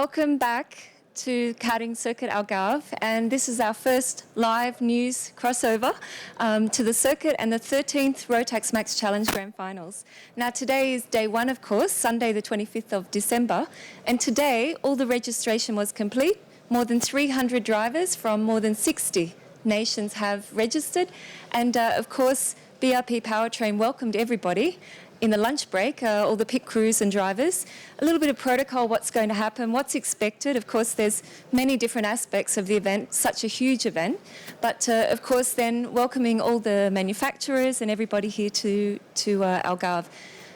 welcome back to Karting Circuit Algarve, and this is our first live news crossover to the circuit and the 13th Rotax Max Challenge Grand Finals. Now today is day one, of course, Sunday the 25th of December, and today all the registration was complete. More than 300 drivers from more than 60 nations have registered, and of course BRP Powertrain welcomed everybody in the lunch break, all the pit crews and drivers. A little bit of protocol, what's going to happen, what's expected. Of course, there's many different aspects of the event, such a huge event. But of course, then welcoming all the manufacturers and everybody here to Algarve.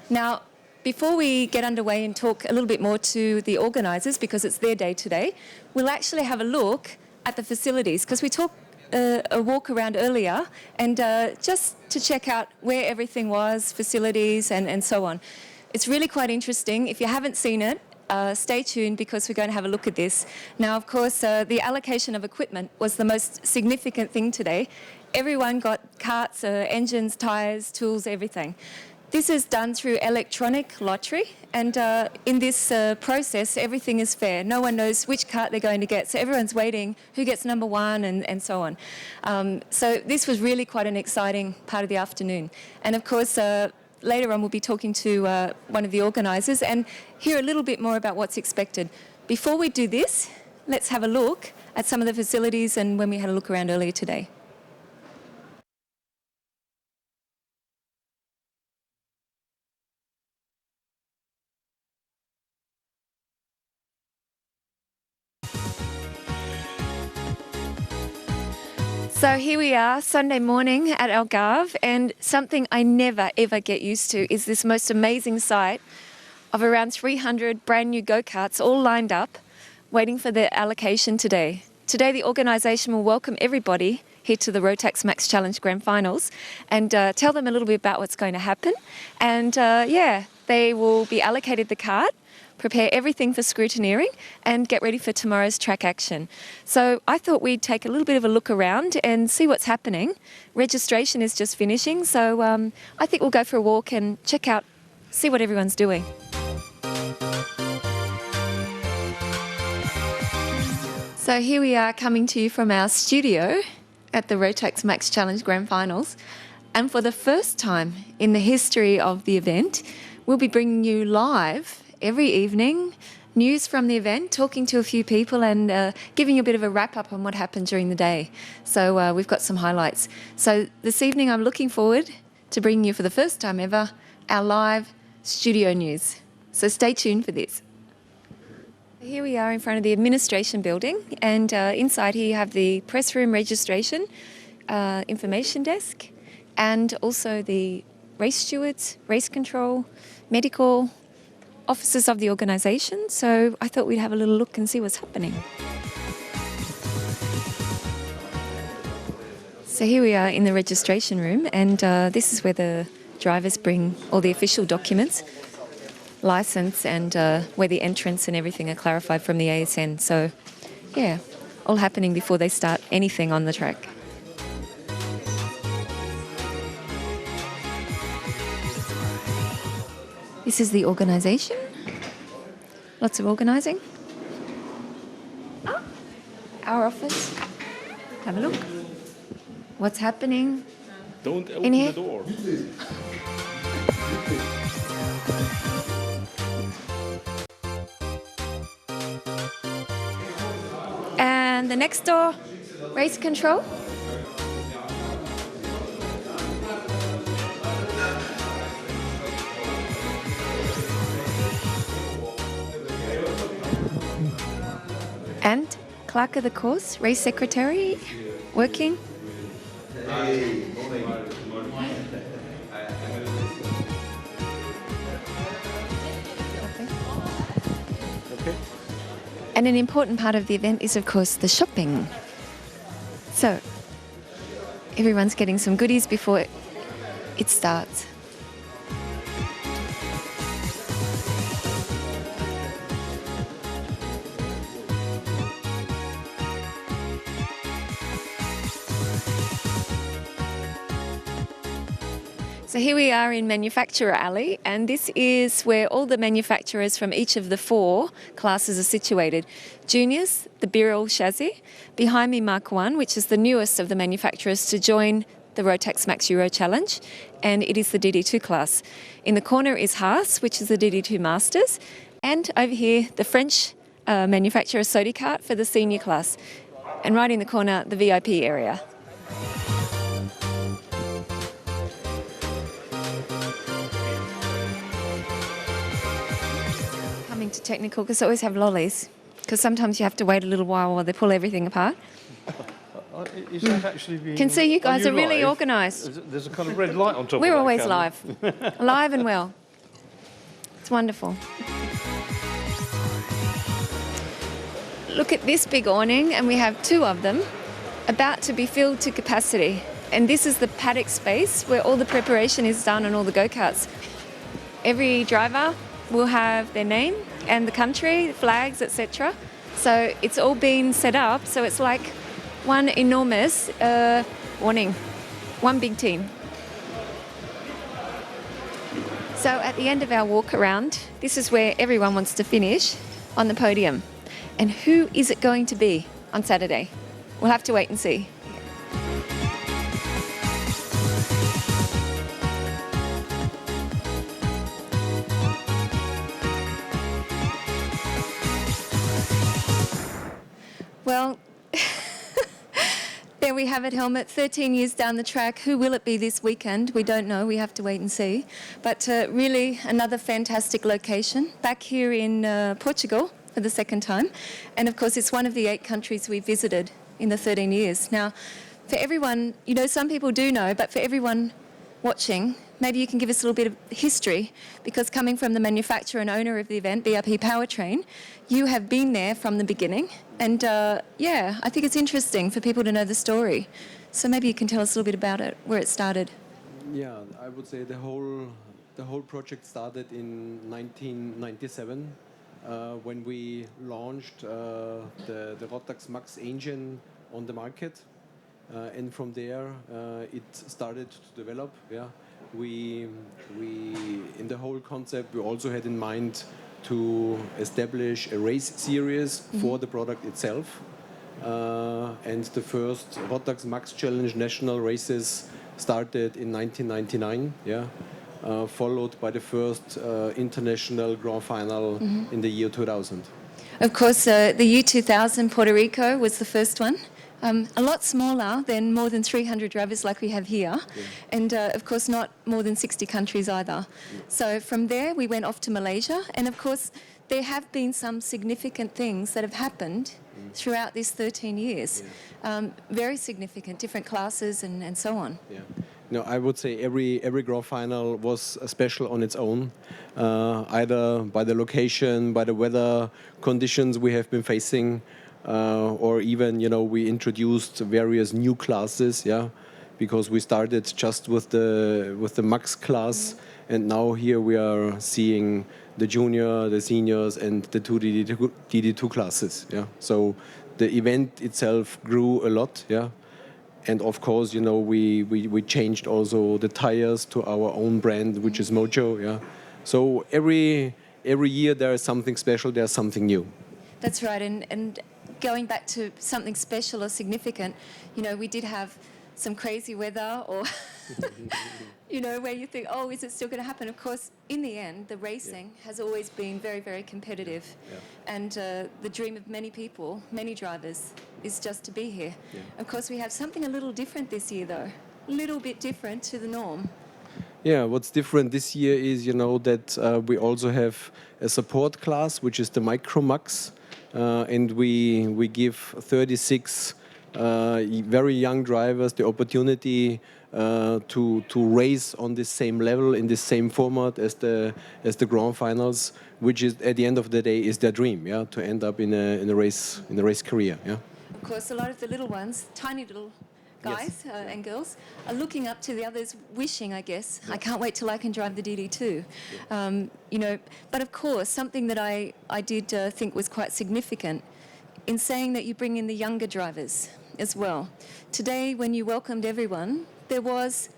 Now, before we get underway and talk a little bit more to the organisers, because it's their day today, we'll actually have a look at the facilities, because we talked a walk around earlier, and just to check out where everything was, facilities and so on. It's really quite interesting. If you haven't seen it, stay tuned, because we're going to have a look at this. Now, of course, the allocation of equipment was the most significant thing today. Everyone got carts, engines, tyres, tools, everything. This is done through electronic lottery, and in this process, everything is fair. No one knows which cart they're going to get, so everyone's waiting who gets number one and so on. So this was really quite an exciting part of the afternoon. And of course, later on we'll be talking to one of the organisers and hear a little bit more about what's expected. Before we do this, let's have a look at some of the facilities and when we had a look around earlier today. So here we are, Sunday morning at Algarve, and something I never ever get used to is this most amazing sight of around 300 brand new go-karts all lined up, waiting for their allocation today. Today the organisation will welcome everybody here to the Rotax Max Challenge Grand Finals and tell them a little bit about what's going to happen. And they will be allocated the kart, prepare everything for scrutineering and get ready for tomorrow's track action. So I thought we'd take a little bit of a look around and see what's happening. Registration is just finishing, so I think we'll go for a walk and check out, see what everyone's doing. So here we are coming to you from our studio at the Rotax Max Challenge Grand Finals. And for the first time in the history of the event, we'll be bringing you live every evening news from the event, talking to a few people and giving you a bit of a wrap-up on what happened during the day. So we've got some highlights. So this evening I'm looking forward to bringing you for the first time ever our live studio news. So stay tuned for this. Here we are in front of the administration building, and inside here you have the press room registration, information desk, and also the race stewards, race control, medical, officers of the organisation, so I thought we'd have a little look and see what's happening. So here we are in the registration room, and this is where the drivers bring all the official documents, licence, and where the entrance and everything are clarified from the ASN. So yeah, all happening before they start anything on the track. This is the organisation. Lots of organising. Our office. Have a look. What's happening? Don't open in here? the door. And the next door, race control. And clerk of the course, race secretary, working. Okay. And an important part of the event is, of course, the shopping. So everyone's getting some goodies before it starts. So here we are in Manufacturer Alley, and this is where all the manufacturers from each of the 4 classes are situated. Juniors, the Birol chassis. Behind me, Mark 1, which is the newest of the manufacturers to join the Rotax Max Euro Challenge, and it is the DD2 class. In the corner is Haas, which is the DD2 Masters, and over here, the French manufacturer Sodicart for the senior class. And right in the corner, the VIP area. Coming to technical, because I always have lollies, because sometimes you have to wait a little while they pull everything apart. Is that actually being... Can see you guys are really live? organised. There's a kind of red light on top of We're that always camera. live. Live and well. It's wonderful. Look at this big awning, and we have 2 of them about to be filled to capacity. And this is the paddock space where all the preparation is done on all the go-karts. Every driver will have their name and the country, flags, etc. So it's all been set up, so it's like one enormous awning, one big team. So at the end of our walk around, this is where everyone wants to finish, on the podium. And who is it going to be on Saturday? We'll have to wait and see. Well, there we have it, Helmut. 13 years down the track. Who will it be this weekend? We don't know. We have to wait and see. But really, another fantastic location. Back here in Portugal for the second time. And of course, it's one of the 8 countries we visited in the 13 years. Now, for everyone, you know, some people do know, but for everyone watching, maybe you can give us a little bit of history, because coming from the manufacturer and owner of the event, BIP Powertrain, you have been there from the beginning. And yeah, I think it's interesting for people to know the story. So maybe you can tell us a little bit about it, where it started. Yeah, I would say the whole project started in 1997 when we launched the Rotax Max engine on the market. And from there, it started to develop. Yeah, we in the whole concept, we also had in mind to establish a race series for the product itself. And the first Rotax Max Challenge national races started in 1999. Yeah, followed by the first international Grand Final in the year 2000. Of course, the year 2000, Puerto Rico was the first one. A lot smaller than more than 300 drivers like we have here, and of course not more than 60 countries either. So from there we went off to Malaysia, and of course there have been some significant things that have happened throughout this 13 years. Very significant, different classes and so on. Yeah. No, I would say every Grand Final was special on its own, either by the location, by the weather conditions we have been facing, or even, you know, we introduced various new classes, yeah, because we started just with the Max class, and now here we are seeing the junior, the seniors, and the 2 DD2 classes, yeah. So the event itself grew a lot, yeah. And of course, you know, we changed also the tires to our own brand, which is Mojo, yeah. So every year there is something special, there's something new. That's right, and going back to something special or significant, you know, we did have some crazy weather, or you know, where you think, oh, is it still going to happen? Of course, in the end, the racing has always been very, very competitive. And the dream of many people, many drivers, is just to be here. Of course, we have something a little different this year, though. A little bit different to the norm. Yeah, what's different this year is, you know, that we also have a support class, which is the Micro Max, and we give 36 very young drivers the opportunity to race on this same level, in this same format as the Grand Finals, which is at the end of the day is their dream, yeah, to end up in a race career, yeah. Of course, a lot of the little ones, tiny little guys and girls, are looking up to the others, wishing, I guess, I can't wait till I can drive the DD2. You know, but of course, something that I did think was quite significant in saying that you bring in the younger drivers as well. Today, when you welcomed everyone, there was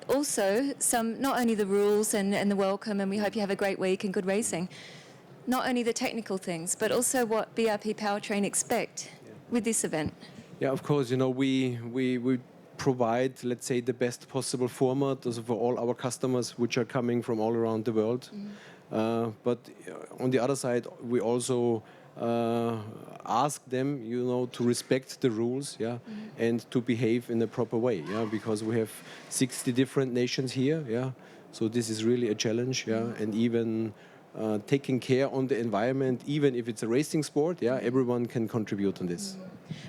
also some, not only the rules and the welcome, and we hope you have a great week and good racing, not only the technical things, but also what BRP Powertrain expect with this event. Yeah, of course, you know, we provide, let's say, the best possible format also for all our customers which are coming from all around the world. But on the other side, we also ask them, you know, to respect the rules, yeah, and to behave in a proper way, yeah, because we have 60 different nations here, yeah. So this is really a challenge, yeah, and even taking care on the environment, even if it's a racing sport, yeah, everyone can contribute on this.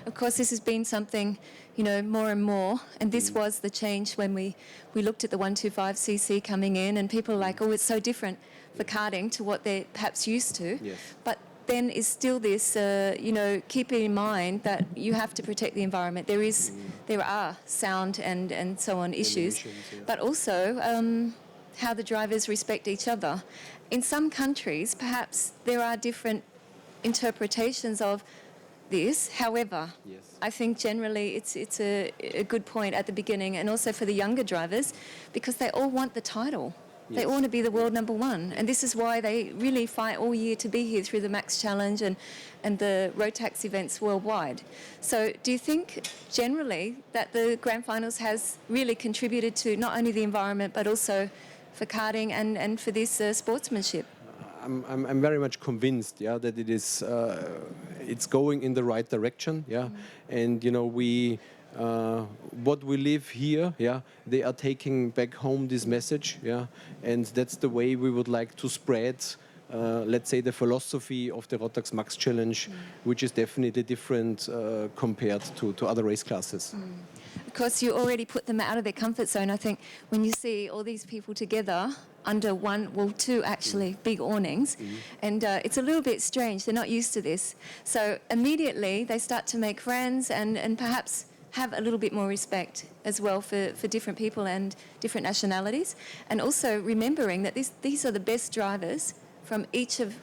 Of course, this has been something, you know, more and more, and this was the change when we looked at the 125cc coming in, and people are like, oh, it's so different for karting to what they're perhaps used to. Yes. But then is still this, you know, keeping in mind that you have to protect the environment. There are sound and so on issues, Emissions, yeah. but also how the drivers respect each other. In some countries, perhaps there are different interpretations of this. However, Yes. I think generally it's a good point at the beginning, and also for the younger drivers, because they all want the title. They Yes. all want to be the world number one, and this is why they really fight all year to be here through the Max Challenge and the Rotax events worldwide. So do you think generally that the Grand Finals has really contributed to not only the environment but also for karting and for this sportsmanship? I'm very much convinced, yeah, that it is it's going in the right direction, yeah, and you know what we live here, yeah, they are taking back home this message, yeah, and that's the way we would like to spread, let's say, the philosophy of the Rotax Max Challenge, which is definitely different compared to other race classes. Of course, you already put them out of their comfort zone. I think when you see all these people together under two actually big awnings, and it's a little bit strange. They're not used to this. So immediately they start to make friends and perhaps have a little bit more respect as well for different people and different nationalities. And also remembering that these are the best drivers from each of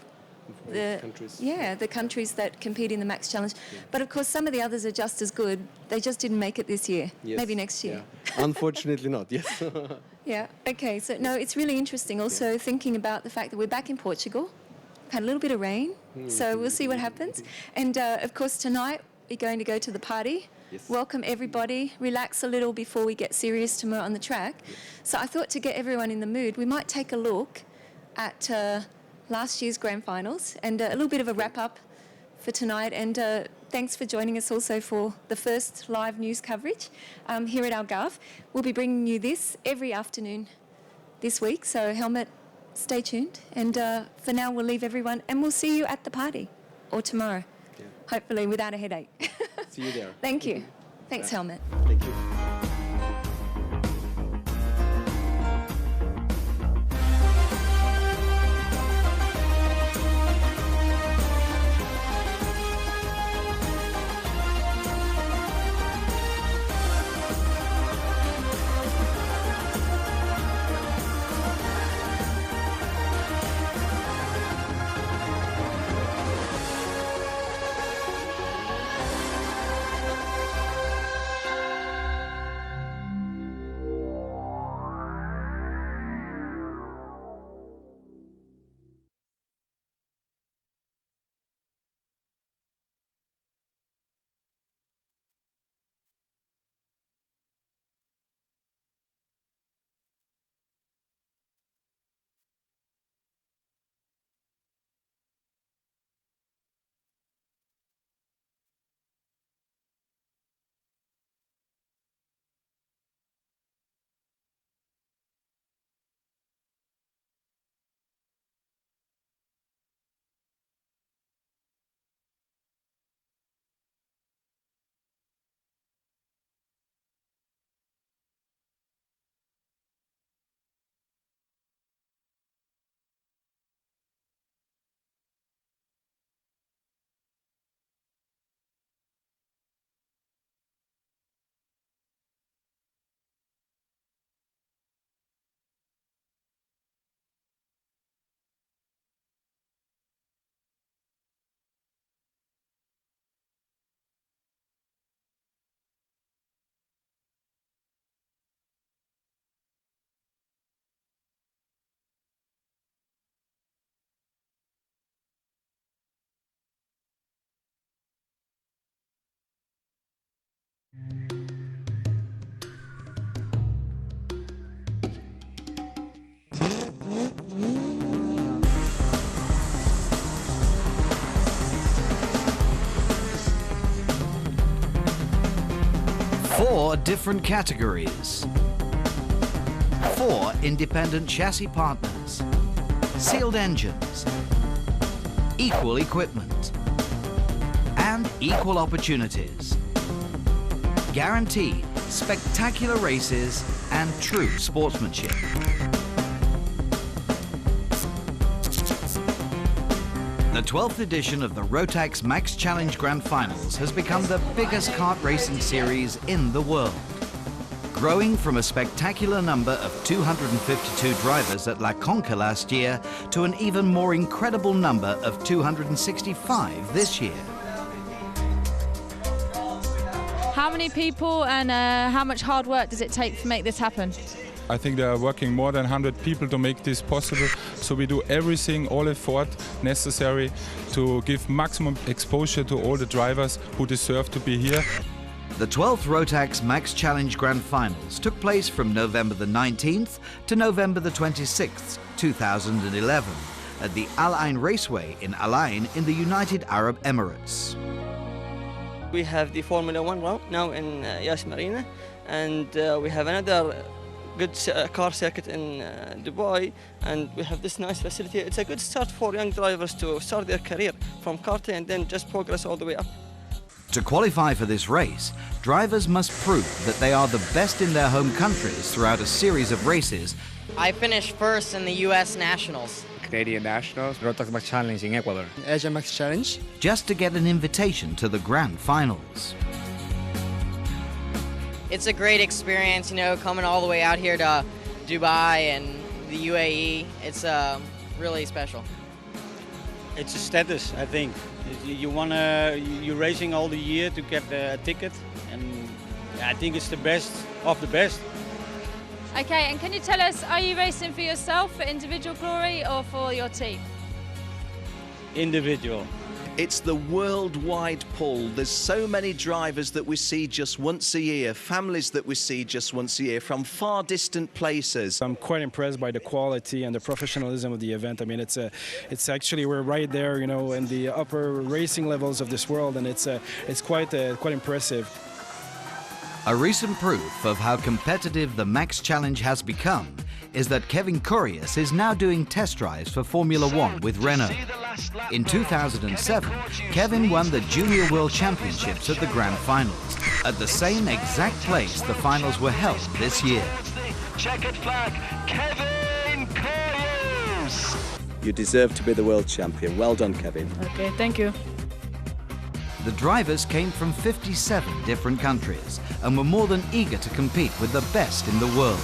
the countries. the countries that compete in the Max Challenge. But of course, some of the others are just as good. They just didn't make it this year. Yes. Maybe next year. Yeah. Unfortunately not, yes. Yeah, okay. So, no, it's really interesting also thinking about the fact that we're back in Portugal. Had a little bit of rain, so we'll see what happens. And, of course, tonight we're going to go to the party. Yes. Welcome everybody, relax a little before we get serious tomorrow on the track. So I thought to get everyone in the mood, we might take a look at last year's Grand Finals and a little bit of a wrap-up for tonight. And thanks for joining us also for the first live news coverage here at Algarve. We'll be bringing you this every afternoon this week, so Helmut, stay tuned. And for now, we'll leave everyone, and we'll see you at the party, or tomorrow, hopefully without a headache. See you there. Thank you. Thanks, Helmut. Thank you. 4 different categories, 4 independent chassis partners, sealed engines, equal equipment, and equal opportunities. Guarantee spectacular races and true sportsmanship. The 12th edition of the Rotax Max Challenge Grand Finals has become the biggest kart racing series in the world. Growing from a spectacular number of 252 drivers at La Conca last year to an even more incredible number of 265 this year. How many people and how much hard work does it take to make this happen? I think there are working more than 100 people to make this possible. So we do everything, all effort necessary to give maximum exposure to all the drivers who deserve to be here. The 12th Rotax Max Challenge Grand Finals took place from November the 19th to November the 26th, 2011 at the Al Ain Raceway in Al Ain in the United Arab Emirates. We have the Formula 1 round now in Yas Marina, and we have another good car circuit in Dubai, and we have this nice facility. It's a good start for young drivers to start their career from karting and then just progress all the way up. To qualify for this race, drivers must prove that they are the best in their home countries throughout a series of races. I finished first in the US Nationals. Canadian Nationals, Rotax Max Challenge in Ecuador. Asia Max Challenge. Just to get an invitation to the Grand Finals. It's a great experience, you know, coming all the way out here to Dubai and the UAE. It's really special. It's a status, I think. You're racing all the year to get a ticket, and I think it's the best of the best. Okay, and can you tell us, are you racing for yourself, for individual glory, or for your team? Individual. It's the worldwide pull. There's so many drivers that we see just once a year, families that we see just once a year from far distant places. I'm quite impressed by the quality and the professionalism of the event. I mean, it's actually, we're right there, you know, in the upper racing levels of this world, and it's quite impressive. A recent proof of how competitive the Max Challenge has become is that Kevin Curious is now doing test drives for Formula One with Renault. In 2007, Kevin won the Junior World Championships at the Grand Finals, at the same exact place the finals were held this year. Checkered flag, Kevin Curious! You deserve to be the world champion. Well done, Kevin. Okay, thank you. The drivers came from 57 different countries and were more than eager to compete with the best in the world.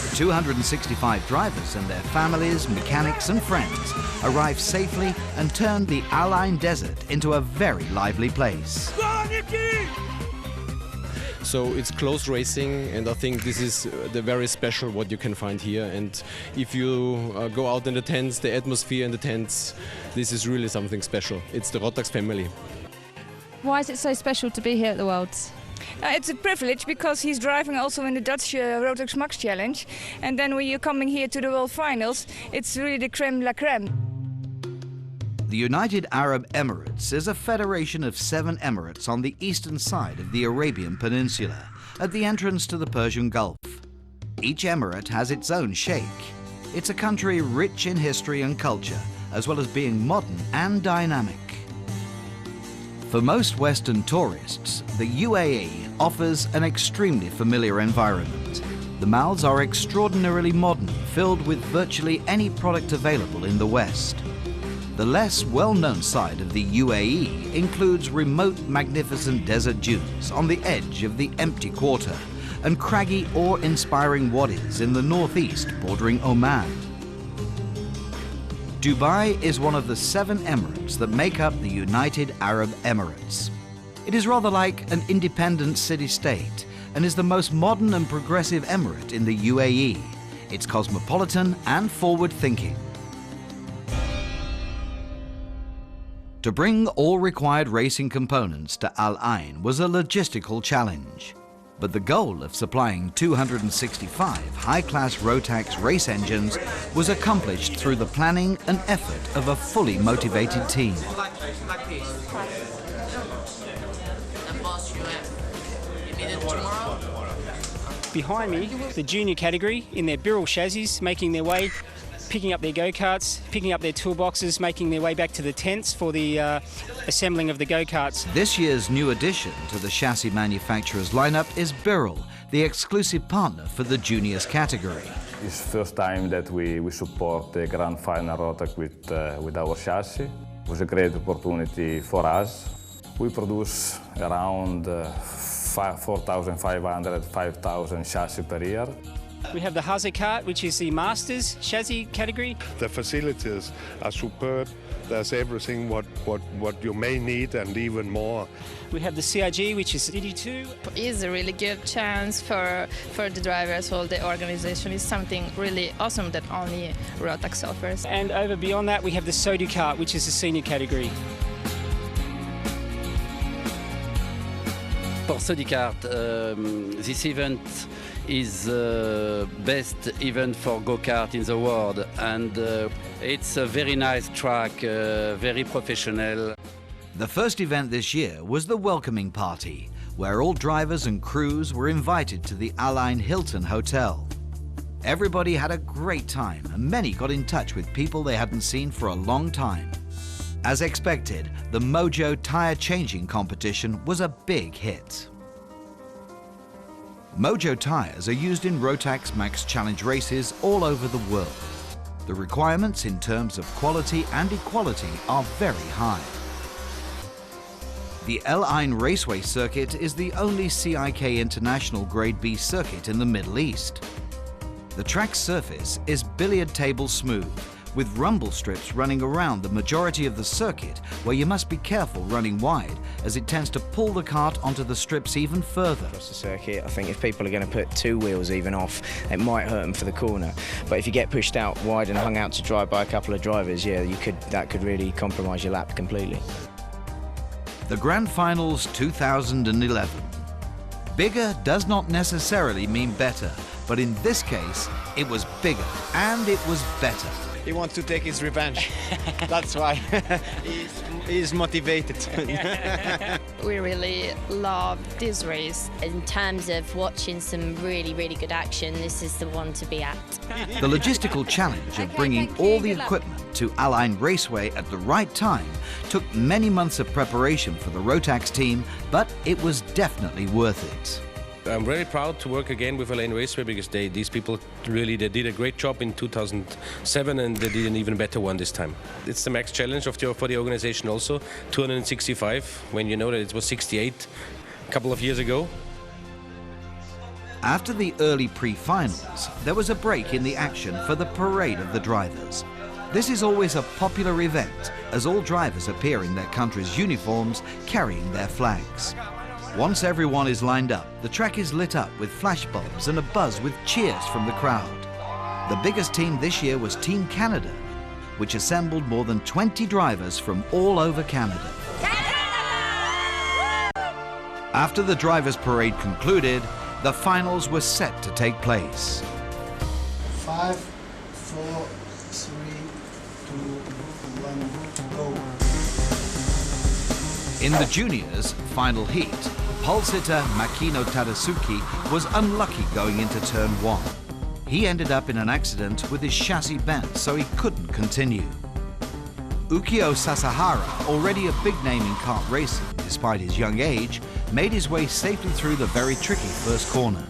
The 265 drivers and their families, mechanics and friends arrived safely and turned the Al Ain Desert into a very lively place. So it's close racing, and I think this is the very special what you can find here. And if you go out in the tents, the atmosphere in the tents, this is really something special. It's the Rotax family. Why is it so special to be here at the Worlds? It's a privilege because he's driving also in the Dutch Rotax Max Challenge, and then when you're coming here to the World Finals, it's really the creme la creme. The United Arab Emirates is a federation of 7 emirates on the eastern side of the Arabian Peninsula, at the entrance to the Persian Gulf. Each emirate has its own sheikh. It's a country rich in history and culture, as well as being modern and dynamic. For most Western tourists, the UAE offers an extremely familiar environment. The malls are extraordinarily modern, filled with virtually any product available in the West. The less well-known side of the UAE includes remote, magnificent desert dunes on the edge of the empty quarter and craggy, awe-inspiring wadis in the northeast bordering Oman. Dubai is one of the 7 emirates that make up the United Arab Emirates. It is rather like an independent city-state and is the most modern and progressive emirate in the UAE. It's cosmopolitan and forward-thinking. To bring all required racing components to Al Ain was a logistical challenge. But the goal of supplying 265 high-class Rotax race engines was accomplished through the planning and effort of a fully motivated team. Behind me, the junior category in their Birrell chassis, making their way, picking up their go-karts, picking up their toolboxes, making their way back to the tents for the assembling of the go-karts. This year's new addition to the chassis manufacturers lineup is Birrell, the exclusive partner for the juniors category. It's the first time that we support the Grand Final Rotax with our chassis. It was a great opportunity for us. We produce around 4,500, 5,000 chassis per year. We have the Haze cart, which is the Masters chassis category. The facilities are superb. There's everything what you may need and even more. We have the CIG, which is DD2. It's a really good chance for the drivers. All the organization is something really awesome that only Rotax offers. And over beyond that, we have the Sodu cart, which is the senior category. For Sodicart, this event is the best event for go-kart in the world, and it's a very nice track, very professional. The first event this year was the welcoming party, where all drivers and crews were invited to the Align Hilton Hotel. Everybody had a great time, and many got in touch with people they hadn't seen for a long time. As expected, the Mojo tyre changing competition was a big hit. Mojo tyres are used in Rotax Max Challenge races all over the world. The requirements in terms of quality and equality are very high. The El Ain Raceway circuit is the only CIK International Grade B circuit in the Middle East. The track's surface is billiard table smooth, with rumble strips running around the majority of the circuit, where you must be careful running wide, as it tends to pull the cart onto the strips even further. Across the circuit, I think if people are going to put two wheels even off, it might hurt them for the corner. But if you get pushed out wide and hung out to dry by a couple of drivers, yeah, that could really compromise your lap completely. The Grand Finals 2011. Bigger does not necessarily mean better, but in this case, it was bigger and it was better. He wants to take his revenge. That's why. He's motivated. We really love this race. In terms of watching some really, really good action, this is the one to be at. The logistical challenge of bringing all the equipment to Align Raceway at the right time took many months of preparation for the Rotax team, but it was definitely worth it. I'm very proud to work again with Align Raceway, because these people really did a great job in 2007, and they did an even better one this time. It's the max challenge for the organization also, 265, when you know that it was 68 a couple of years ago. After the early pre-finals, there was a break in the action for the parade of the drivers. This is always a popular event, as all drivers appear in their country's uniforms carrying their flags. Once everyone is lined up, the track is lit up with flashbulbs and a buzz with cheers from the crowd. The biggest team this year was Team Canada, which assembled more than 20 drivers from all over Canada. After the drivers' parade concluded, the finals were set to take place. 5, 4, 3, 2, 1, go. In the juniors' final heat, pole sitter Makino Tadasuki was unlucky going into turn 1. He ended up in an accident with his chassis bent, so he couldn't continue. Ukio Sasahara, already a big name in kart racing despite his young age, made his way safely through the very tricky first corner.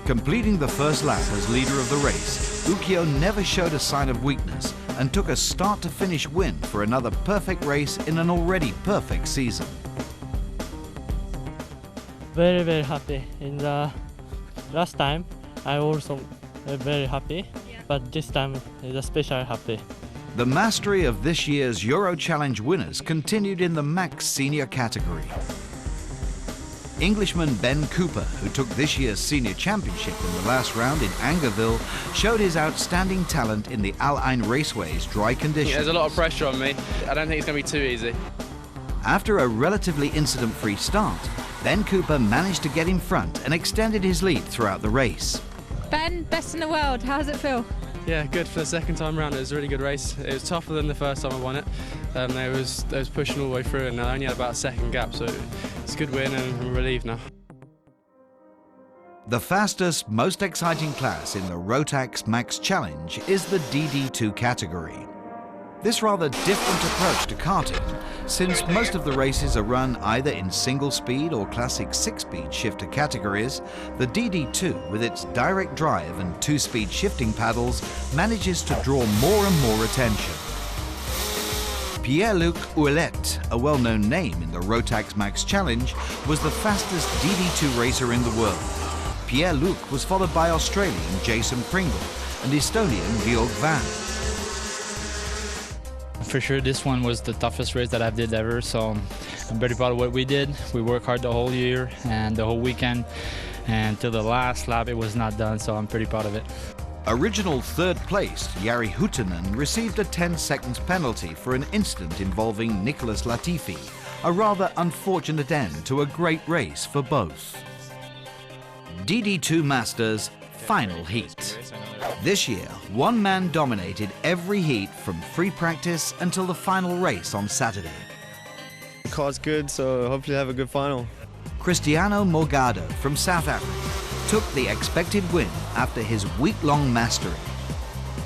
Completing the first lap as leader of the race, Ukio never showed a sign of weakness and took a start-to-finish win for another perfect race in an already perfect season. Very, very happy. In the last time, I also very happy, but this time is especially happy. The mastery of this year's Euro Challenge winners continued in the Max Senior category. Englishman Ben Cooper, who took this year's Senior Championship in the last round in Angerville, showed his outstanding talent in the Al Ain Raceway's dry conditions. There's a lot of pressure on me. I don't think it's going to be too easy. After a relatively incident-free start, Ben Cooper managed to get in front and extended his lead throughout the race. Ben, best in the world. How does it feel? Yeah, good for the second time around. It was a really good race. It was tougher than the first time I won it. They was pushing all the way through, and I only had about a second gap, so it's a good win, and I'm relieved now. The fastest, most exciting class in the Rotax Max Challenge is the DD2 category. This rather different approach to karting, since most of the races are run either in single speed or classic 6-speed shifter categories, the DD2 with its direct drive and 2-speed shifting paddles manages to draw more and more attention. Pierre-Luc Ouellet, a well-known name in the Rotax Max Challenge, was the fastest DD2 racer in the world. Pierre-Luc was followed by Australian Jason Pringle and Estonian Georg Van. For sure, this one was the toughest race that I've did ever, so I'm very proud of what we did. We worked hard the whole year and the whole weekend, and till the last lap it was not done, so I'm pretty proud of it. Original third place, Jari Huttinen, received a 10 seconds penalty for an incident involving Nicholas Latifi, a rather unfortunate end to a great race for both. DD2 Masters Final Heat. This year, one man dominated every heat from free practice until the final race on Saturday. The car's good, so hopefully have a good final. Cristiano Morgado from South Africa took the expected win after his week-long mastering.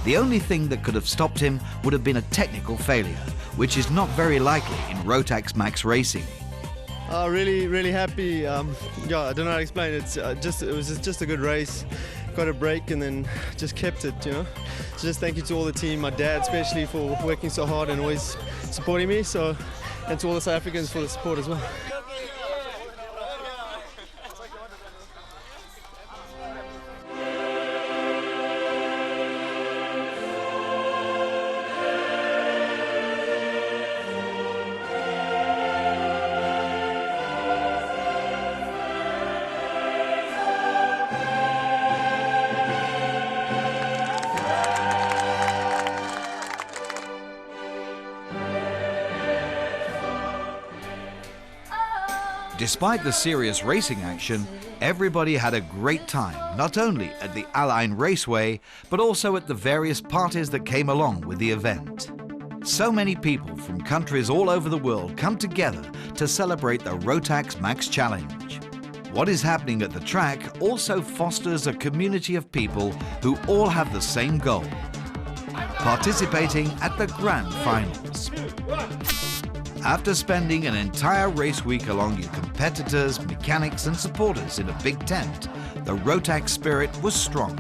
The only thing that could have stopped him would have been a technical failure, which is not very likely in Rotax Max racing. Really happy. Yeah, I don't know how to explain it. It was just a good race. Got a break and then just kept it, you know. So just thank you to all the team, my dad especially for working so hard and always supporting me. So, and to all the South Africans for the support as well. Despite the serious racing action, everybody had a great time, not only at the Allein Raceway, but also at the various parties that came along with the event. So many people from countries all over the world come together to celebrate the Rotax Max Challenge. What is happening at the track also fosters a community of people who all have the same goal: participating at the Grand Finals. After spending an entire race week along your competitors, mechanics and supporters in a big tent, the Rotax spirit was strong.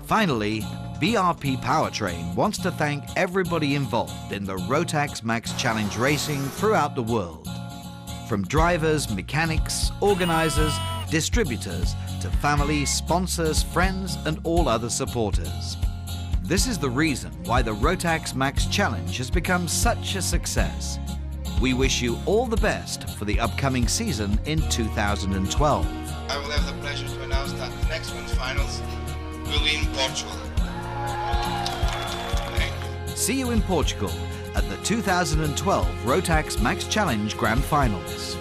Finally, BRP Powertrain wants to thank everybody involved in the Rotax Max Challenge racing throughout the world. From drivers, mechanics, organizers, distributors, to family, sponsors, friends and all other supporters. This is the reason why the Rotax Max Challenge has become such a success. We wish you all the best for the upcoming season in 2012. I will have the pleasure to announce that the next one's finals will be in Portugal. Thank you. See you in Portugal at the 2012 Rotax Max Challenge Grand Finals.